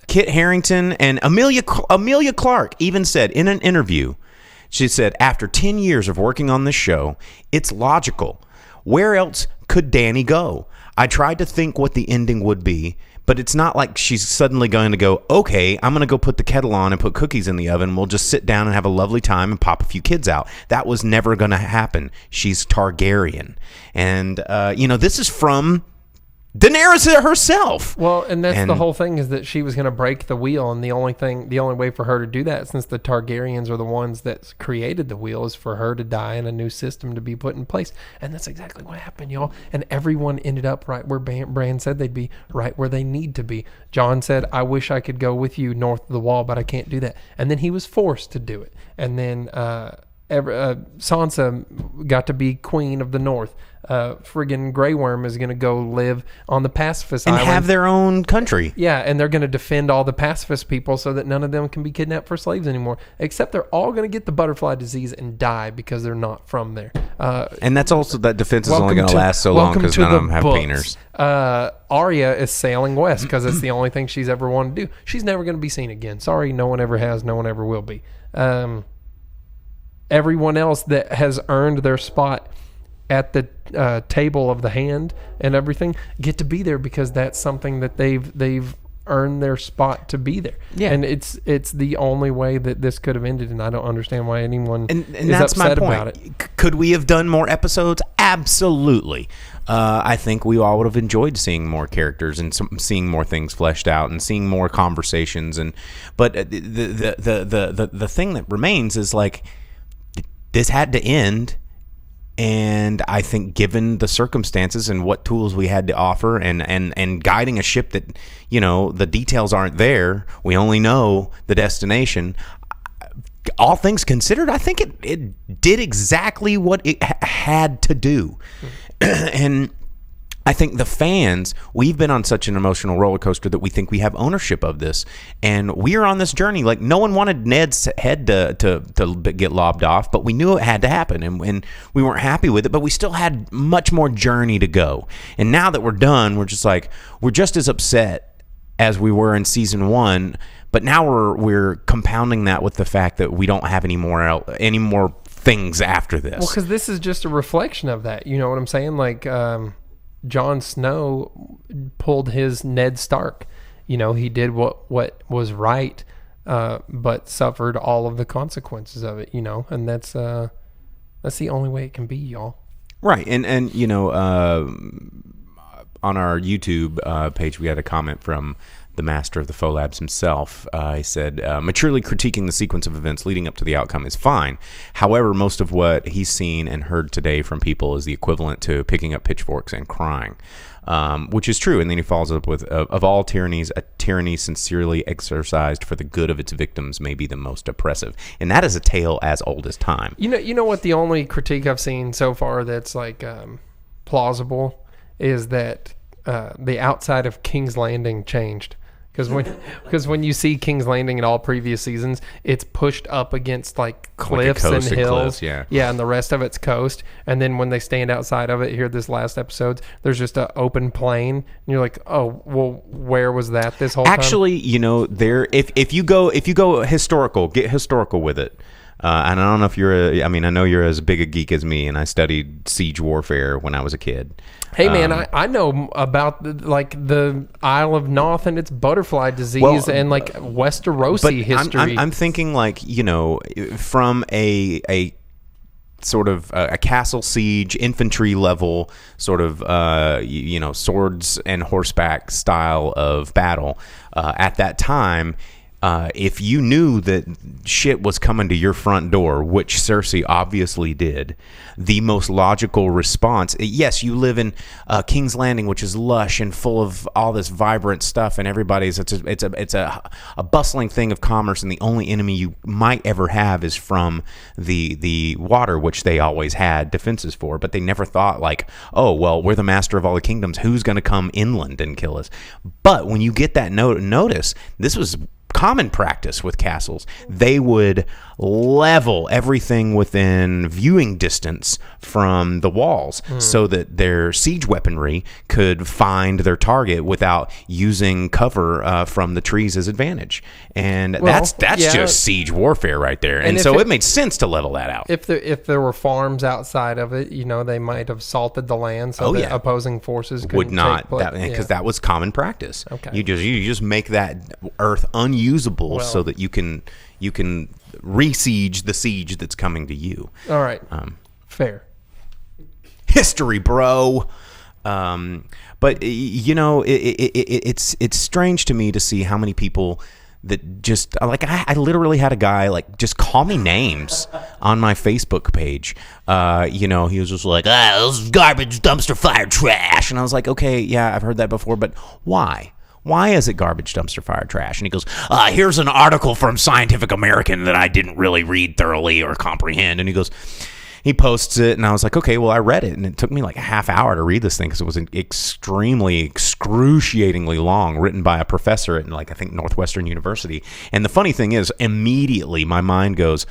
Kit Harington and Amelia Clarke even said in an interview, she said, after 10 years of working on this show, it's logical. Where else could Dany go? I tried to think what the ending would be, but it's not like she's suddenly going to go, okay, I'm going to go put the kettle on and put cookies in the oven. We'll just sit down and have a lovely time and pop a few kids out. That was never going to happen. She's Targaryen. And, you know, this is from Daenerys herself. Well, and that's the whole thing, is that she was going to break the wheel, and the only way for her to do that, since the Targaryens are the ones that created the wheel, is for her to die and a new system to be put in place. And that's exactly what happened, y'all. And everyone ended up right where Bran said they'd be, right where they need to be. Jon said, I wish I could go with you north of the wall, but I can't do that. And then he was forced to do it. And then Sansa got to be queen of the north. Friggin' Grey Worm is going to go live on the pacifist and island. Have their own country. Yeah, and they're going to defend all the pacifist people so that none of them can be kidnapped for slaves anymore. Except they're all going to get the butterfly disease and die because they're not from there. And that's also, that defense is only going to last so long because none of them have painters. Arya is sailing west because it's the only thing she's ever wanted to do. She's never going to be seen again. Sorry, no one ever has, no one ever will be. Everyone else that has earned their spot at the table of the hand and everything get to be there because that's something that they've earned their spot to be there. Yeah, and it's the only way that this could have ended, and I don't understand why anyone is that's upset my point. About it. Could we have done more episodes? Absolutely. I think we all would have enjoyed seeing more characters and seeing more things fleshed out and seeing more conversations. But the thing that remains is, like, this had to end. And I think, given the circumstances and what tools we had to offer, and guiding a ship that, you know, the details aren't there, we only know the destination. All things considered, I think it did exactly what it had to do. And I think the fans, we've been on such an emotional roller coaster that we think we have ownership of this, and we are on this journey. Like, no one wanted Ned's head to get lobbed off, but we knew it had to happen, and we weren't happy with it, but we still had much more journey to go. And now that we're done, we're just as upset as we were in season 1, but now we're compounding that with the fact that we don't have any more things after this. Well, because this is just a reflection of that. You know what I'm saying? Like, Jon Snow pulled his Ned Stark. he did what was right, but suffered all of the consequences of it, and that's the only way it can be, y'all. Right. And on our YouTube page, we had a comment from the master of the faux labs himself. He said, maturely critiquing the sequence of events leading up to the outcome is fine. However, most of what he's seen and heard today from people is the equivalent to picking up pitchforks and crying, which is true. And then he follows up with, of all tyrannies, a tyranny sincerely exercised for the good of its victims may be the most oppressive. And that is a tale as old as time. You know what the only critique I've seen so far that's like plausible is that the outside of King's Landing changed. Because when you see King's Landing in all previous seasons, it's pushed up against like cliffs and hills. Cliffs, and the rest of it's coast. And then when they stand outside of it here, this last episode, there's just an open plain. And you're like, oh, well, where was that this whole time? Actually, there. If you go historical, get historical with it. And I don't know if I know you're as big a geek as me, and I studied siege warfare when I was a kid. Hey man, I know about the Isle of Noth and its butterfly disease and like Westerosi history. I'm thinking from a sort of a castle siege infantry level sort of swords and horseback style of battle at that time. If you knew that shit was coming to your front door, which Cersei obviously did, the most logical response, yes, you live in King's Landing, which is lush and full of all this vibrant stuff, and it's a bustling thing of commerce, and the only enemy you might ever have is from the water, which they always had defenses for, but they never thought like, oh, well, we're the master of all the kingdoms, who's going to come inland and kill us? But when you get that notice, this was common practice with castles. They would level everything within viewing distance from the walls so that their siege weaponry could find their target without using cover from the trees as advantage. And that's just siege warfare right there. And so it made sense to level that out. If there were farms outside of it, they might have salted the land so that opposing forces would not, because that was common practice. Okay. You just make that earth unusable so that you can re-siege the siege that's coming to you. All right. Fair. History, bro. But it's strange to me to see how many people that just I literally had a guy just call me names on my Facebook page. He was just like, this is garbage, dumpster fire, trash, and I was like, okay, yeah, I've heard that before, but why? Why is it garbage, dumpster fire, trash? And he goes, here's an article from Scientific American that I didn't really read thoroughly or comprehend. And he posts it, and I was like, okay, well, I read it, and it took me like a half hour to read this thing because it was excruciatingly long, written by a professor at I think Northwestern University. And the funny thing is, immediately my mind goes,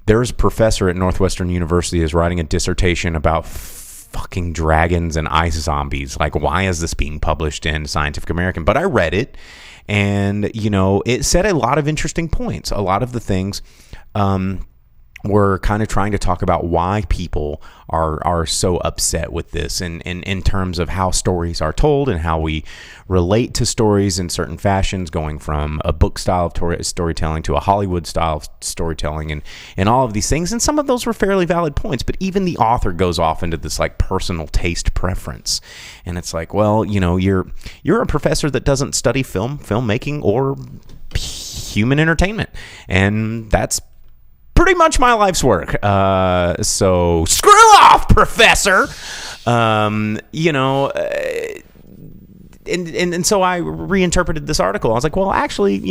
there's a professor at Northwestern University is writing a dissertation about fucking dragons and ice zombies. Why is this being published in Scientific American? But I read it, and it said a lot of interesting points. A lot of the things we're kind of trying to talk about why people are so upset with this, and in terms of how stories are told and how we relate to stories in certain fashions, going from a book style of storytelling to a Hollywood style of storytelling, and all of these things. And some of those were fairly valid points, but even the author goes off into this personal taste preference, and it's like, well, you're a professor that doesn't study filmmaking or human entertainment, and that's pretty much my life's work. So screw off, professor. And so I reinterpreted this article. I was like, well, actually,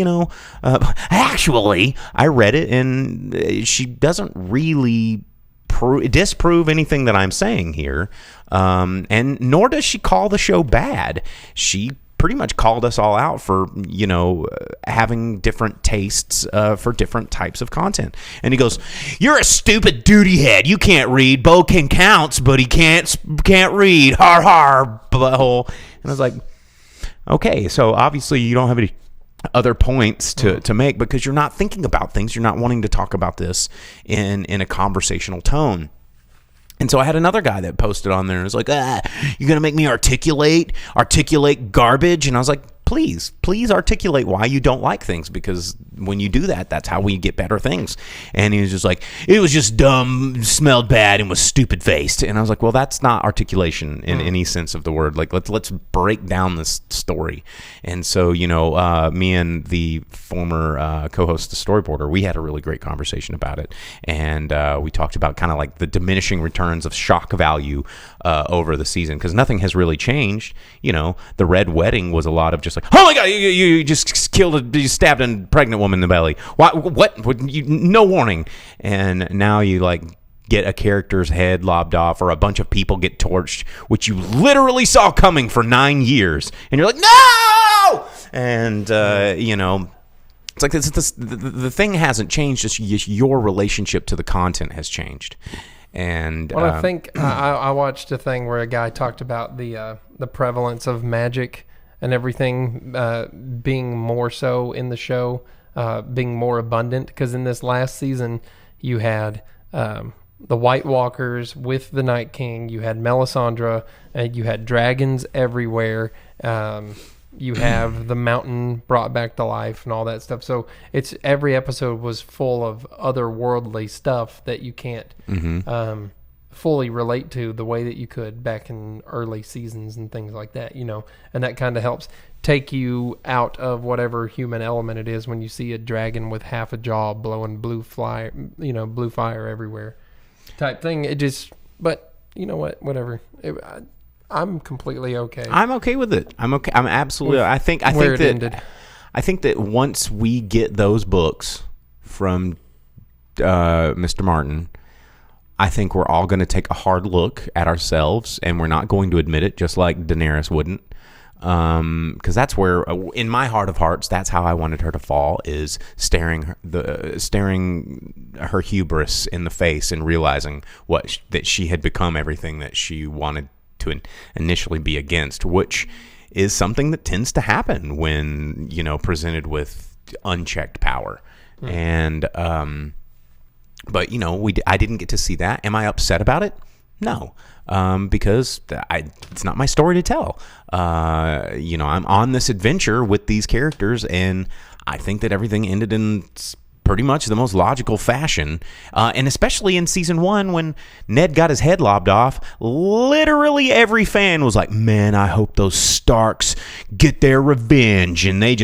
I read it, and she doesn't really disprove anything that I'm saying here. And nor does she call the show bad. She pretty much called us all out for, having different tastes for different types of content. And he goes, you're a stupid duty head. You can't read. Bo can counts, but he can't read. Har har, butthole. And I was like, okay, so obviously you don't have any other points to make because you're not thinking about things. You're not wanting to talk about this in a conversational tone. And so I had another guy that posted on there and was like, you're going to make me articulate garbage? And I was like, please articulate why you don't like things, because when you do that, that's how we get better things. And he was just like, it was just dumb, smelled bad, and was stupid faced. And I was like, well, that's not articulation in any sense of the word. Like, let's break down this story. And so, me and the former co-host, the storyboarder, we had a really great conversation about it. And we talked about kind of like the diminishing returns of shock value over the season, because nothing has really changed. The Red Wedding was a lot of just like, oh my God, you just you stabbed a pregnant woman in the belly. What? No warning. And now you like get a character's head lobbed off, or a bunch of people get torched, which you literally saw coming for 9 years, and you're like, no! And it's like the thing hasn't changed. It's just your relationship to the content has changed. And well, I think I watched a thing where a guy talked about the prevalence of magic and everything being more so in the show, being more abundant. Because in this last season, you had the White Walkers with the Night King, you had Melisandre, and you had dragons everywhere. You have the mountain brought back to life and all that stuff. So it's every episode was full of otherworldly stuff that you can't fully relate to the way that you could back in early seasons and things like that, and that kind of helps take you out of whatever human element it is when you see a dragon with half a jaw blowing blue fire everywhere type thing. It just, but you know what, whatever. I'm completely okay. I'm okay with it. I'm okay. I'm absolutely. I think that once we get those books from Mr. Martin, I think we're all going to take a hard look at ourselves, and we're not going to admit it, just like Daenerys wouldn't. Because that's where, in my heart of hearts, that's how I wanted her to fall, is staring her hubris in the face and realizing that she had become everything that she wanted to initially be against, which is something that tends to happen when presented with unchecked power. And but I didn't get to see that. Am I upset about it? No, because it's not my story to tell. I'm on this adventure with these characters, and I think that everything ended in pretty much the most logical fashion, and especially in season 1 when Ned got his head lobbed off, literally every fan was like, man, I hope those Starks get their revenge, and I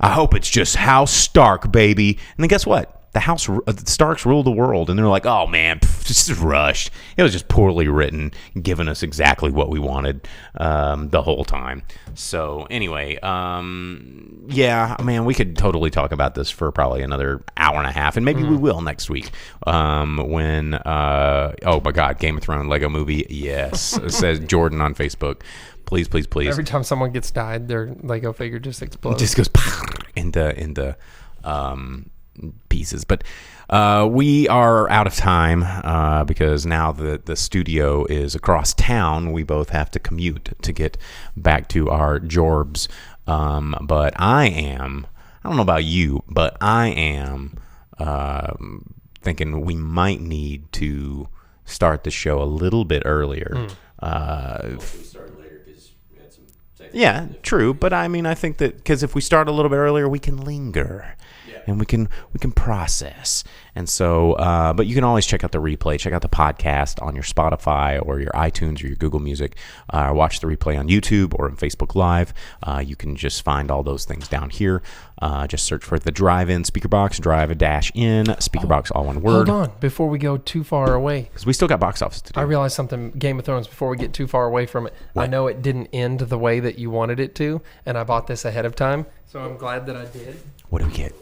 hope it's just House Stark, baby. And then guess what? The Starks rule the world, and they're like, oh man, this is rushed. It was just poorly written, giving us exactly what we wanted the whole time. So anyway, yeah, man, we could totally talk about this for probably another hour and a half, and maybe we will next week when oh my God, Game of Thrones Lego movie, yes, says Jordan on Facebook. Please. Every time someone gets died, their Lego figure just explodes. It just goes into pieces. But we are out of time because now the studio is across town. We both have to commute to get back to our jorbs. But I don't know about you, but I am thinking we might need to start the show a little bit earlier. We started later because we had some technical Yeah, true. But I mean, I think that because if we start a little bit earlier, we can linger. And we can process. And so, but you can always check out the replay, check out the podcast on your Spotify or your iTunes or your Google Music, watch the replay on YouTube or on Facebook Live. You can just find all those things down here. Just search for the Drive-In Speakerbox, Drive-In, Speakerbox, all one word. Hold on, before we go too far away. Because we still got box office to do. I realized something, Game of Thrones, before we get too far away from it. What? I know it didn't end the way that you wanted it to, and I bought this ahead of time, so I'm glad that I did. What do we get?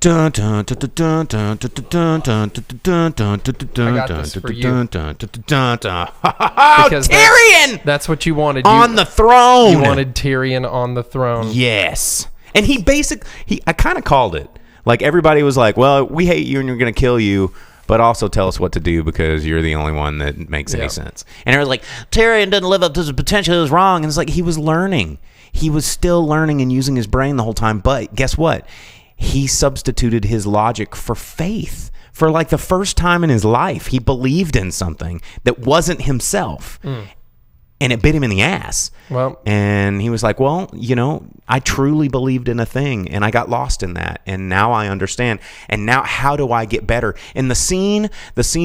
I got this for you. Because Tyrion that's what you wanted. on the throne. You wanted Tyrion on the throne. Yes. And I kind of called it. Like, everybody was like, well, we hate you and we're going to kill you, but also tell us what to do because you're the only one that makes any sense. And it was like, Tyrion doesn't live up to his potential, it was wrong. And it's like, he was learning. He was still learning and using his brain the whole time. But guess what? He substituted his logic for faith. For like the first time in his life, he believed in something that wasn't himself. and it bit him in the ass. Well, And he was like, well, I truly believed in a thing, and I got lost in that, and now I understand. And now how do I get better? And the scene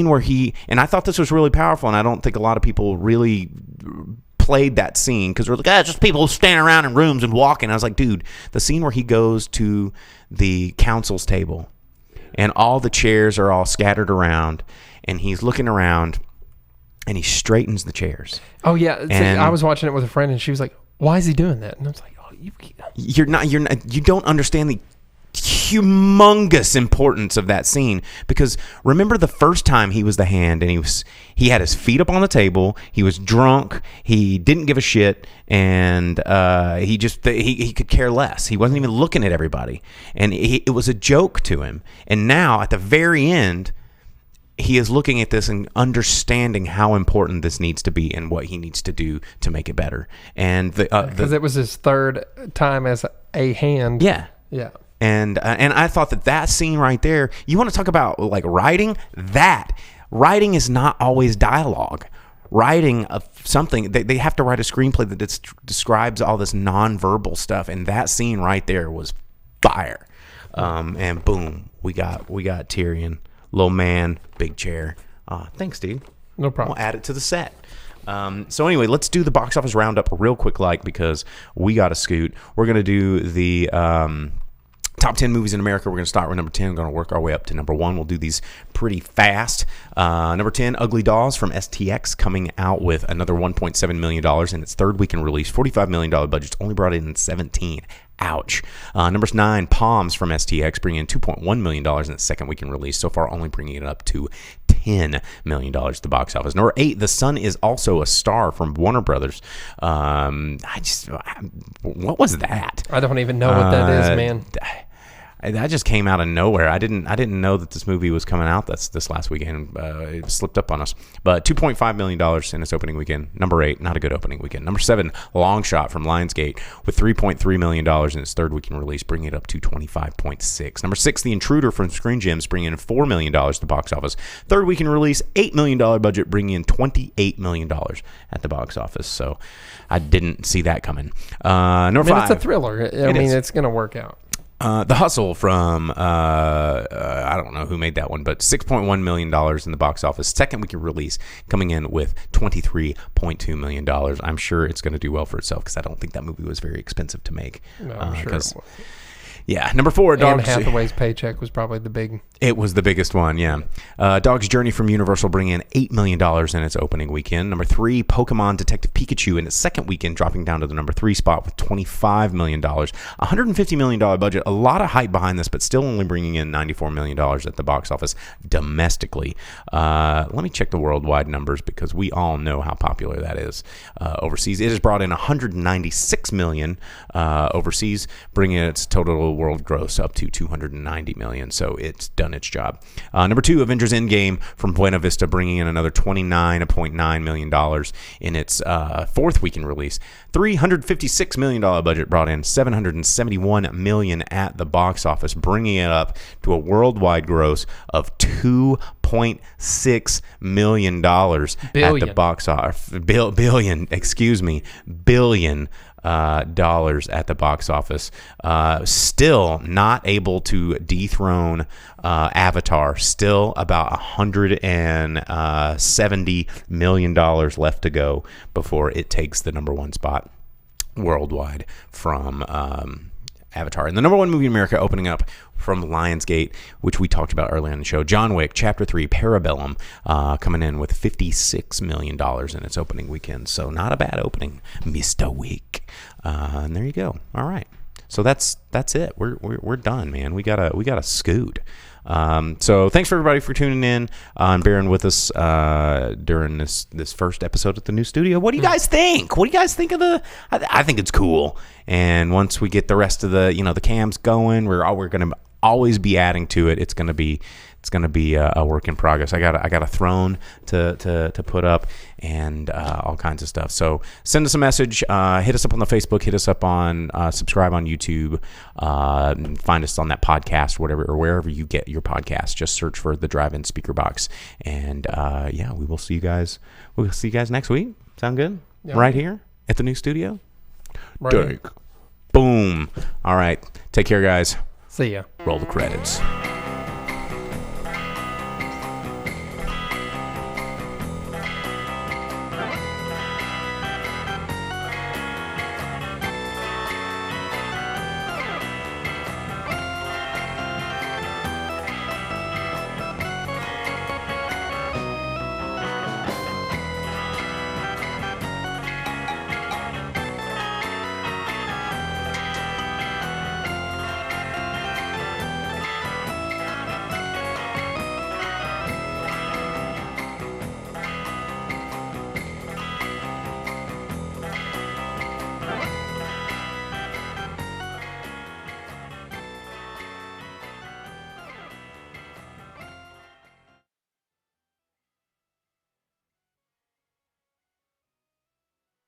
where and I thought this was really powerful, and I don't think a lot of people really played that scene, because we're like, just people standing around in rooms and walking. I was like, dude, the scene where he goes to the council's table and all the chairs are all scattered around, and he's looking around and he straightens the chairs. oh yeah, I was watching it with a friend, and she was like, "Why is he doing that?" And I was like, "Oh, You don't understand the humongous importance of that scene, because remember the first time he was the hand, and he had his feet up on the table, he was drunk, he didn't give a shit, and he could care less. He wasn't even looking at everybody, and it was a joke to him. And now at the very end, he is looking at this and understanding how important this needs to be and what he needs to do to make it better. And because it was his third time as a hand. Yeah. And I thought that scene right there, you want to talk about like writing? Writing is not always dialogue. Writing of something, they have to write a screenplay that describes all this nonverbal stuff, and that scene right there was fire. And boom, we got Tyrion, little man, big chair. Thanks, dude. No problem. We'll add it to the set. So anyway, let's do the box office roundup real quick, because we got to scoot. We're gonna do the top 10 movies in America. We're going to start with number 10. We're going to work our way up to number 1. We'll do these pretty fast. Number 10, Ugly Dolls from STX, coming out with another $1.7 million in its third weekend release. $45 million budget. Only brought in 17. Ouch. Number 9, Palms from STX, bringing in $2.1 million in its second weekend release. So far, only bringing it up to $10 million at the box office. Number 8, The Sun Is Also a Star from Warner Brothers. What was that? I don't even know what that is, man. That just came out of nowhere. I didn't know that this movie was coming out this last weekend. It slipped up on us. But $2.5 million in its opening weekend. Number 8, not a good opening weekend. Number 7, Long Shot from Lionsgate with $3.3 million in its third weekend release, bringing it up to $25.6. Number 6, The Intruder from Screen Gems, bringing in $4 million to the box office. Third weekend release, $8 million budget, bringing in $28 million at the box office. So I didn't see that coming. Number 5. It's a thriller. I mean, it's going to work out. The Hustle from, I don't know who made that one, but $6.1 million in the box office. Second weekend release, coming in with $23.2 million. I'm sure it's going to do well for itself, because I don't think that movie was very expensive to make. No, I'm sure it was. Yeah, number 4, Anne Hathaway's paycheck was probably the big... It was the biggest one, yeah. Dog's Journey from Universal, bringing in $8 million in its opening weekend. Number 3, Pokemon Detective Pikachu in its second weekend, dropping down to the number 3 spot with $25 million. $150 million budget, a lot of hype behind this, but still only bringing in $94 million at the box office domestically. Let me check the worldwide numbers, because we all know how popular that is overseas. It has brought in $196 million overseas, bringing its total world gross up to $290 million. So it's done its job. Number 2, Avengers Endgame from Buena Vista, bringing in another $29.9 million in its fourth weekend release. $356 million budget, brought in $771 million at the box office, bringing it up to a worldwide gross of $2.6 million at the box office. Billion dollars at the box office. Still not able to dethrone Avatar. Still about $170 million left to go before it takes the number 1 spot worldwide from Avatar. And the number 1 movie in America, opening up from Lionsgate, which we talked about earlier in the show, John Wick Chapter 3 Parabellum, coming in with $56 million in its opening weekend. So not a bad opening, Mr. Wick. And there you go. All right. So that's it. We're done, man. We gotta scoot. So thanks for everybody for tuning in and bearing with us during this first episode at the new studio. What do you guys think? What do you guys think of I think it's cool. And once we get the rest of the cams going, we're gonna always be adding to it. It's gonna be a work in progress. I got a throne to put up and all kinds of stuff. So send us a message. Hit us up on the Facebook. Hit us up on subscribe on YouTube. Find us on that podcast, whatever or wherever you get your podcast. Just search for the Drive-In Speakerbox. And we will see you guys. We'll see you guys next week. Sound good? right here at the new studio. Right here. Boom. All right. Take care, guys. See ya. Roll the credits.